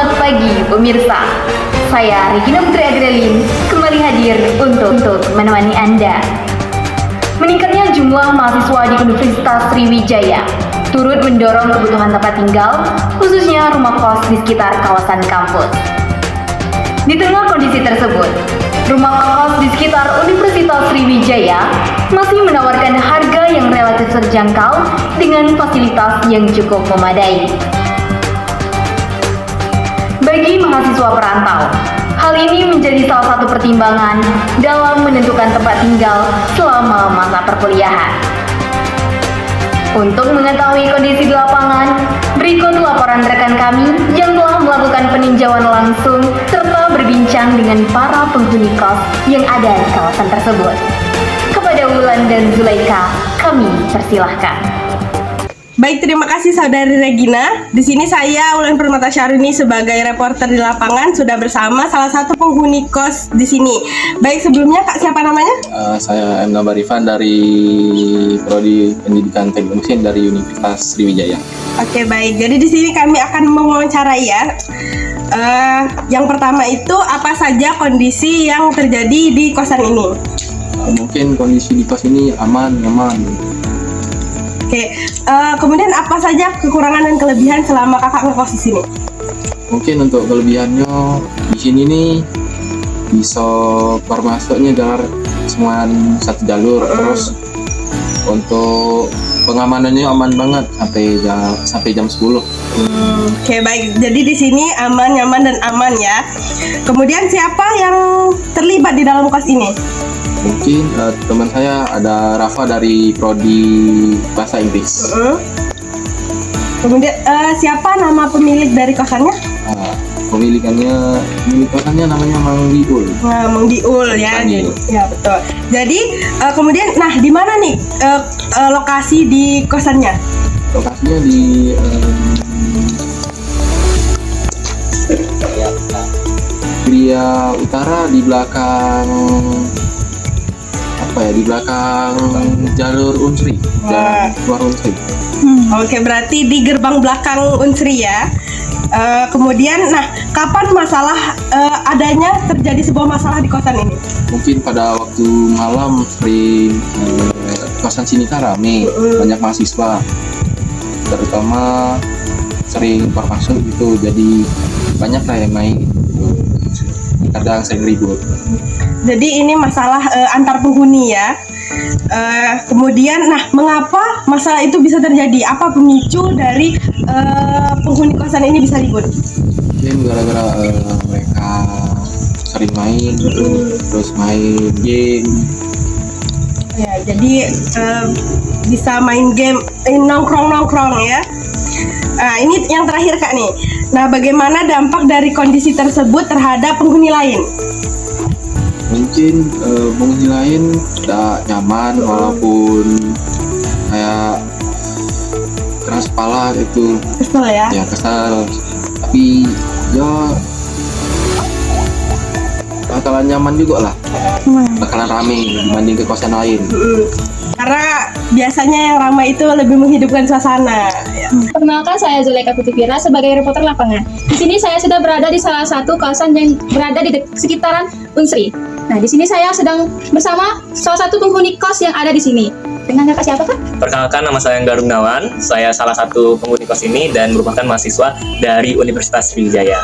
Selamat pagi pemirsa. Saya Regina Putri Adrialin kembali hadir untuk menemani Anda. Meningkatnya jumlah mahasiswa di Universitas Sriwijaya turut mendorong kebutuhan tempat tinggal, khususnya rumah kos di sekitar kawasan kampus. Di tengah kondisi tersebut, rumah kos di sekitar Universitas Sriwijaya masih menawarkan harga yang relatif terjangkau dengan fasilitas yang cukup memadai. Bagi mahasiswa perantau, hal ini menjadi salah satu pertimbangan dalam menentukan tempat tinggal selama masa perkuliahan. Untuk mengetahui kondisi di lapangan, berikut laporan rekan kami yang telah melakukan peninjauan langsung serta berbincang dengan para penghuni kos yang ada di kawasan tersebut. Kepada Wulan dan Zulaika, kami persilahkan. Baik, terima kasih Saudari Regina. Di sini saya Wulan Permata Syaruni sebagai reporter di lapangan sudah bersama salah satu penghuni kos di sini. Baik, sebelumnya Kak, siapa namanya? Saya M. Nabarifan dari Prodi Pendidikan Teknik Mesin dari Universitas Sriwijaya. Oke, baik. Jadi di sini kami akan mewawancarai ya. Yang pertama itu apa saja kondisi yang terjadi di kosan ini? Mungkin kondisi di kos ini aman, nyaman. Oke, kemudian apa saja kekurangan dan kelebihan selama kakak ngekos di sini? Mungkin untuk kelebihannya di sini nih bisa keluar masuknya jalan semua satu jalur, terus untuk pengamanannya aman banget sampai jam 10. Oke, baik. Jadi di sini aman, nyaman dan aman ya. Kemudian siapa yang terlibat di dalam kos ini? Mungkin teman saya ada Rafa dari Prodi Bahasa Inggris. Kemudian siapa nama pemilik dari kosannya? Pemilik kosannya namanya Mang Diul. Nah, Mang Diul ya. Ya, betul. Jadi kemudian, nah di mana nih lokasi di kosannya? Lokasinya di Gria Utara, di belakang di belakang jalur Unsri, jalan keluar Unsri. Oke, berarti di gerbang belakang Unsri ya. Kemudian, nah kapan adanya terjadi sebuah masalah di kosan ini? Mungkin pada waktu malam sering kosan sini kan rame, banyak mahasiswa, terutama sering keluar masuk gitu, jadi banyak lah yang main. Kadang sering ribut. Jadi ini masalah antar penghuni ya. Kemudian, nah mengapa masalah itu bisa terjadi? Apa pemicu dari penghuni kosan ini bisa ribut? Mungkin gara-gara mereka sering main gitu, terus main game. Ya, jadi bisa main game, nongkrong ya. Nah, ini yang terakhir Kak nih. Nah, bagaimana dampak dari kondisi tersebut terhadap penghuni lain? Mungkin penghuni lain tidak nyaman, walaupun kayak keras kepala gitu. Kesel ya? Ya kesal. Tapi ya bakalan nyaman juga lah. Bakalan rame dibanding ke kosan lain. Karena biasanya yang ramai itu lebih menghidupkan suasana. Perkenalkan, saya Zulaika Putifira sebagai reporter lapangan. Di sini saya sudah berada di salah satu kawasan yang berada di sekitaran Unsri. Nah, di sini saya sedang bersama salah satu penghuni kos yang ada di sini. Dengan kakak siapa, Kak? Perkenalkan, nama saya Angga Gunawan. Saya salah satu penghuni kos ini dan merupakan mahasiswa dari Universitas Sriwijaya.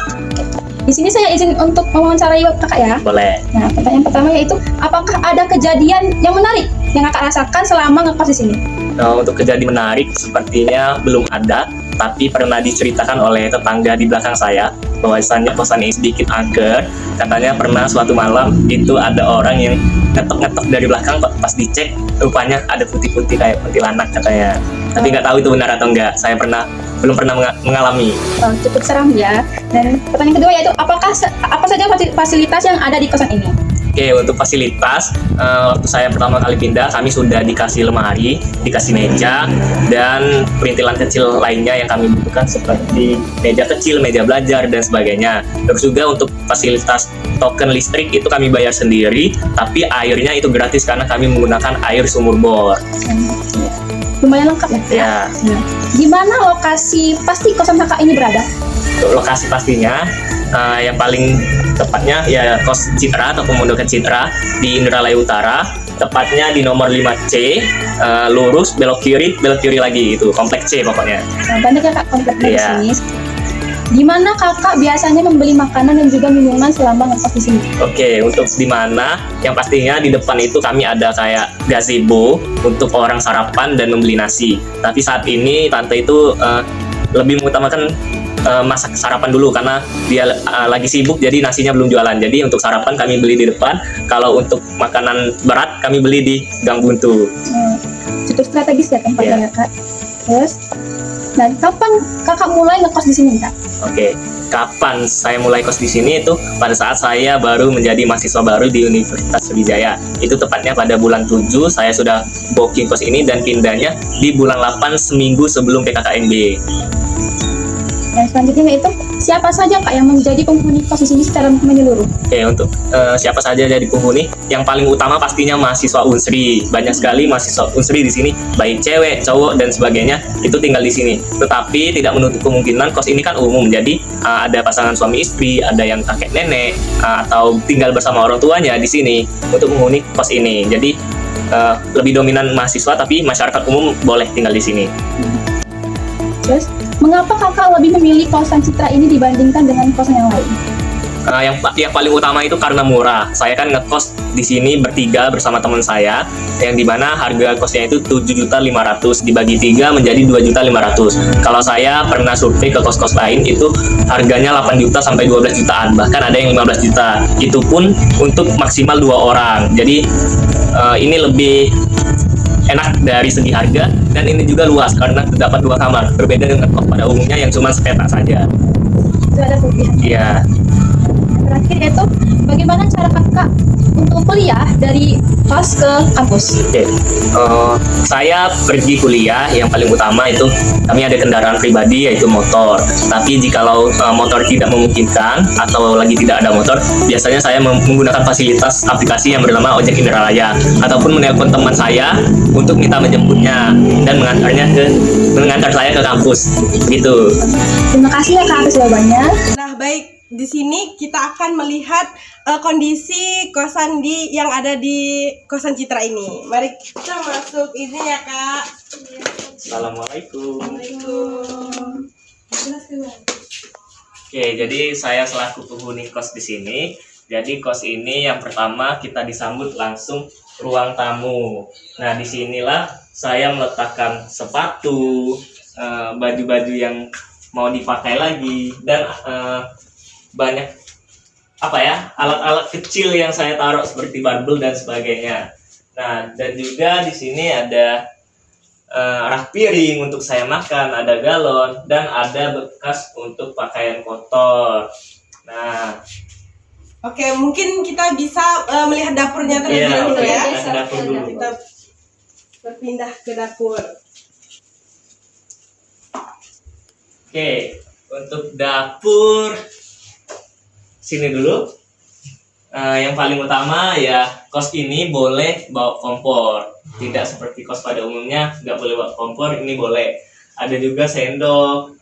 Di sini saya izin untuk mewawancarai kakak ya. Boleh. Nah, pertanyaan pertama yaitu, apakah ada kejadian yang menarik yang kakak rasakan selama ngekos di sini? Nah, untuk kejadian menarik sepertinya belum ada, tapi pernah diceritakan oleh tetangga di belakang saya bahwasannya kosan ini sedikit angker. Katanya pernah suatu malam itu ada orang yang ngetok-ngetok dari belakang, pas dicek rupanya ada putih-putih kayak kuntilanak katanya. Tapi nggak tahu itu benar atau enggak. Saya belum pernah mengalami. Cukup seram ya. Dan pertanyaan kedua yaitu, apa saja fasilitas yang ada di kosan ini? Oke, untuk fasilitas, waktu saya pertama kali pindah, kami sudah dikasih lemari, dikasih meja, dan perintilan kecil lainnya yang kami butuhkan seperti meja kecil, meja belajar, dan sebagainya. Terus juga untuk fasilitas token listrik itu kami bayar sendiri, tapi airnya itu gratis karena kami menggunakan air sumur bor. lumayan lengkap ya. Ya, Nah, di mana lokasi pasti kosan kakak ini berada? untuk lokasi pastinya yang paling tepatnya ya kos Citra atau pemondokan Citra di Indralaya Utara, tepatnya di nomor 5C, lurus belok kiri lagi, itu komplek C pokoknya. Nah, banyak ya kak kompleknya Iya. di sini. Di mana kakak biasanya membeli makanan dan juga minuman selama ngekos di sini? Oke, untuk di mana? Yang pastinya di depan itu kami ada kayak gazebo untuk orang sarapan dan membeli nasi. Tapi saat ini tante itu lebih mengutamakan masak sarapan dulu karena dia lagi sibuk, jadi nasinya belum jualan. Jadi untuk sarapan kami beli di depan. Kalau untuk makanan berat kami beli di Gang Buntu. Cukup strategis ya tempatnya Iya. ya kak. Terus, nah kapan kakak mulai ngekos di sini kak? Oke, kapan saya mulai kos di sini itu pada saat saya baru menjadi mahasiswa baru di Universitas Sriwijaya. Itu tepatnya pada bulan 7 saya sudah booking kos ini dan pindahnya di bulan 8 seminggu sebelum PKKMB. Dan selanjutnya itu siapa saja kak yang menjadi penghuni kos di sini secara menyeluruh? Oke, untuk siapa saja jadi penghuni, yang paling utama pastinya mahasiswa Unsri. Banyak sekali mahasiswa Unsri di sini, baik cewek, cowok dan sebagainya itu tinggal di sini. Tetapi tidak menutup kemungkinan kos ini kan umum, jadi ada pasangan suami istri, ada yang kakek nenek atau tinggal bersama orang tuanya di sini untuk menghuni kos ini. Jadi lebih dominan mahasiswa, tapi masyarakat umum boleh tinggal di sini. Terus, mengapa kakak lebih memilih kosan Citra ini dibandingkan dengan kosan yang lain? Yang paling utama itu karena murah. Saya kan ngekos di sini bertiga bersama teman saya, yang dimana harga kosnya itu 7.500.000 dibagi 3 menjadi 2.500.000. Kalau saya pernah survei ke kos-kos lain itu harganya 8 juta sampai 12 jutaan, bahkan ada yang 15 juta. Itu pun untuk maksimal 2 orang. Jadi ini lebih enak dari segi harga, dan ini juga luas karena terdapat 2 kamar, berbeda dengan kos pada umumnya yang cuma sepetak saja. Itu ada kelebihan. Iya. Terakhir itu, bagaimana cara kakak untuk kuliah dari kos ke kampus? Oke, saya pergi kuliah yang paling utama itu kami ada kendaraan pribadi yaitu motor. Tapi jikalau motor tidak memungkinkan atau lagi tidak ada motor, biasanya saya menggunakan fasilitas aplikasi yang bernama Ojek Indralaya ataupun menelpon teman saya untuk minta menjemputnya dan mengantar saya ke kampus. Gitu. Terima kasih ya kak atas jawabannya. Nah, baik, di sini kita akan melihat kondisi kosan yang ada di kosan Citra ini. Mari kita masuk ini ya, Kak. Assalamualaikum. Oke, jadi saya selaku penghuni kos di sini. Jadi kos ini yang pertama kita disambut langsung ruang tamu. Nah, disinilah saya meletakkan sepatu, baju-baju yang mau dipakai lagi, dan banyak alat-alat kecil yang saya taruh seperti barbel dan sebagainya. Nah, dan juga di sini ada rak piring untuk saya makan, ada galon, dan ada bekas untuk pakaian kotor. Nah, Oke, mungkin kita bisa melihat dapurnya terlebih iya, dahulu oke, ya. kita ke dapur dulu. Kita berpindah ke dapur. Oke, untuk dapur sini dulu. Yang paling utama ya, kos ini boleh bawa kompor. Tidak seperti kos pada umumnya nggak boleh bawa kompor, ini boleh. Ada juga sendok,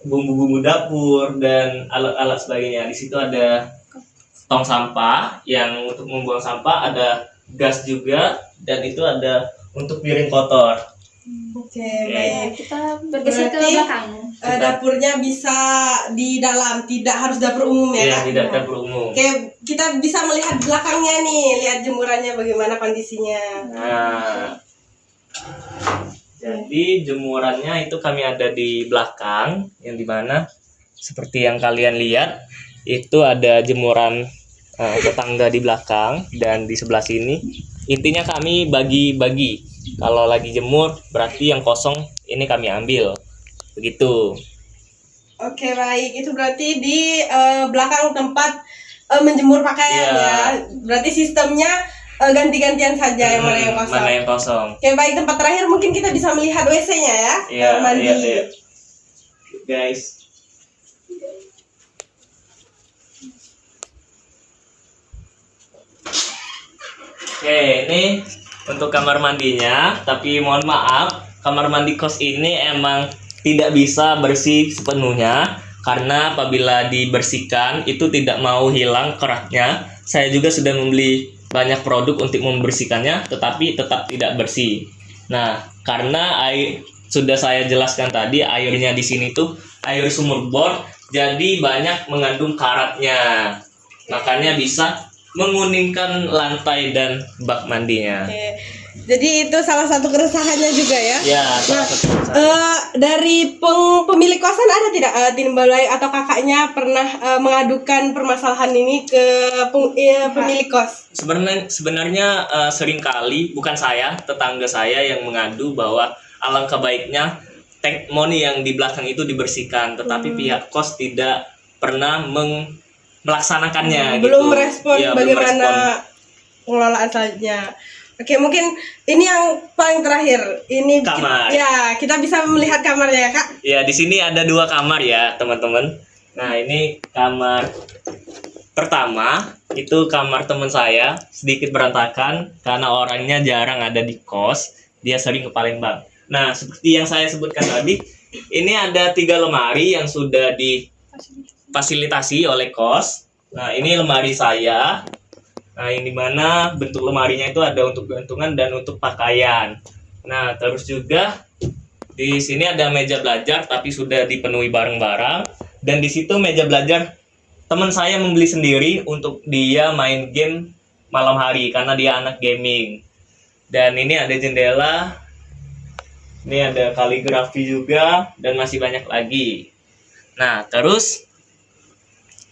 bumbu-bumbu dapur dan alat-alat sebagainya. Di situ ada tong sampah yang untuk membuang sampah, ada gas juga, dan itu ada untuk piring kotor. Oke, baik. Kita bergeser ke Berarti, belakang. dapurnya bisa di dalam, tidak harus dapur umum ya, Ya, Kak? tidak dapur umum. Oke, kita bisa melihat belakangnya nih, lihat jemurannya bagaimana kondisinya. Nah, jadi jemurannya itu kami ada di belakang, yang dimana seperti yang kalian lihat itu ada jemuran tetangga di belakang, dan di sebelah sini intinya kami bagi-bagi. Kalau lagi jemur berarti yang kosong ini kami ambil, begitu. Oke, baik. Itu berarti di belakang tempat menjemur pakaian Iya. ya. Berarti sistemnya ganti-gantian saja yang mana yang kosong. Mana yang kosong? Oke, baik. Tempat terakhir mungkin kita bisa melihat WC-nya ya. Iya, Kamar mandi. iya. Guys. Oke, ini untuk kamar mandinya, tapi mohon maaf, kamar mandi kos ini emang tidak bisa bersih sepenuhnya karena apabila dibersihkan itu tidak mau hilang keraknya. Saya juga sudah membeli banyak produk untuk membersihkannya, tetapi tetap tidak bersih. Nah, karena air sudah saya jelaskan tadi, airnya di sini tuh air sumur bor, jadi banyak mengandung karatnya. Makanya bisa menguningkan lantai dan bak mandinya. Oke. Jadi itu salah satu keresahannya juga ya. Ya, salah satu keresahan. Dari pemilik kosan ada tidak Timbalai atau kakaknya pernah mengadukan permasalahan ini ke pemilik kos? Sebenarnya seringkali bukan saya, tetangga saya yang mengadu bahwa alangkah baiknya tekmoni yang di belakang itu dibersihkan, tetapi pihak kos tidak pernah melaksanakannya. Belum gitu. merespon Ya, belum bagaimana merespon. pengelolaan selanjutnya. Oke, mungkin ini yang paling terakhir. Ini Kamar. ya, kita bisa melihat kamarnya ya, Kak. Ya, di sini ada 2 kamar ya, teman-teman. Nah, ini kamar pertama, itu kamar teman saya, sedikit berantakan karena orangnya jarang ada di kos, dia sering ke Palembang. Nah, seperti yang saya sebutkan tadi, ini ada 3 lemari yang sudah difasilitasi oleh kos. Nah, ini lemari saya. Nah, yang dimana bentuk lemarinya itu ada untuk gantungan dan untuk pakaian. Nah, terus juga di sini ada meja belajar tapi sudah dipenuhi barang-barang, dan di situ meja belajar teman saya membeli sendiri untuk dia main game malam hari karena dia anak gaming. Dan ini ada jendela, ini ada kaligrafi juga, dan masih banyak lagi. Nah, terus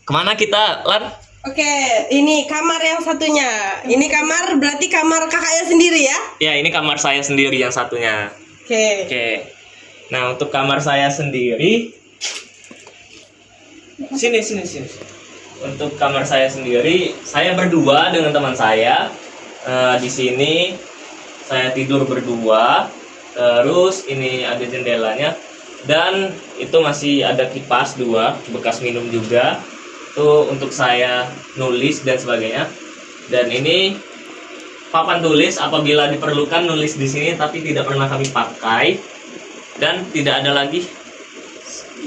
kemana kita, Lan? Oke, ini kamar yang satunya. Ini kamar berarti kamar kakaknya sendiri ya? Ya, ini kamar saya sendiri yang satunya. Oke. Oke. Nah, untuk kamar saya sendiri, sini. Untuk kamar saya sendiri, saya berdua dengan teman saya. Di sini saya tidur berdua. Terus ini ada jendelanya, dan itu masih ada kipas 2 bekas minum juga. Itu untuk saya nulis dan sebagainya. Dan ini papan tulis apabila diperlukan nulis di sini, tapi tidak pernah kami pakai dan tidak ada lagi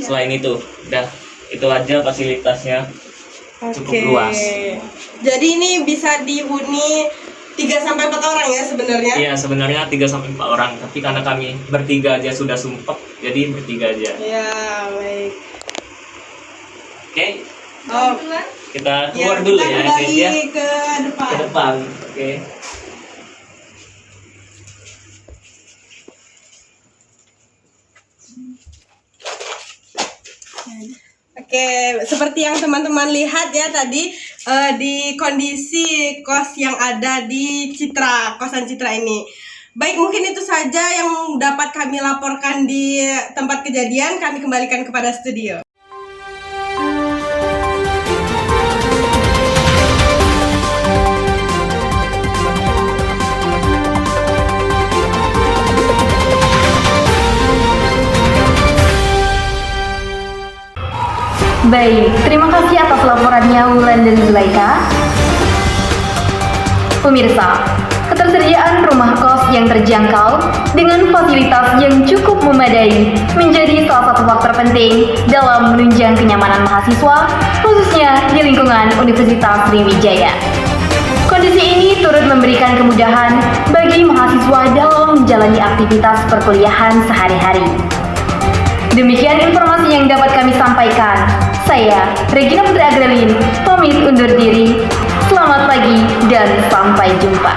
selain itu. Udah, itu aja fasilitasnya, cukup luas. Jadi ini bisa dihuni 3-4 orang ya sebenarnya? Iya, sebenarnya 3-4 orang, tapi karena kami bertiga aja sudah sumpek, jadi bertiga aja. Ya, baik. Oke, kita Ya, keluar dulu kita ya, kembali guys ya. ke depan. Ke depan. Oke. Oke, seperti yang teman-teman lihat ya tadi di kondisi kos yang ada di Citra, kosan Citra ini. Baik, mungkin itu saja yang dapat kami laporkan di tempat kejadian. Kami kembalikan kepada studio. Baik, terima kasih atas laporannya Wulan dan Zulaika. Pemirsa, ketersediaan rumah kos yang terjangkau dengan fasilitas yang cukup memadai menjadi salah satu faktor penting dalam menunjang kenyamanan mahasiswa, khususnya di lingkungan Universitas Sriwijaya. Kondisi ini turut memberikan kemudahan bagi mahasiswa dalam menjalani aktivitas perkuliahan sehari-hari. Demikian informasi yang dapat kami sampaikan. Saya, Regina Putri Agrelin, pamit undur diri. Selamat pagi dan sampai jumpa.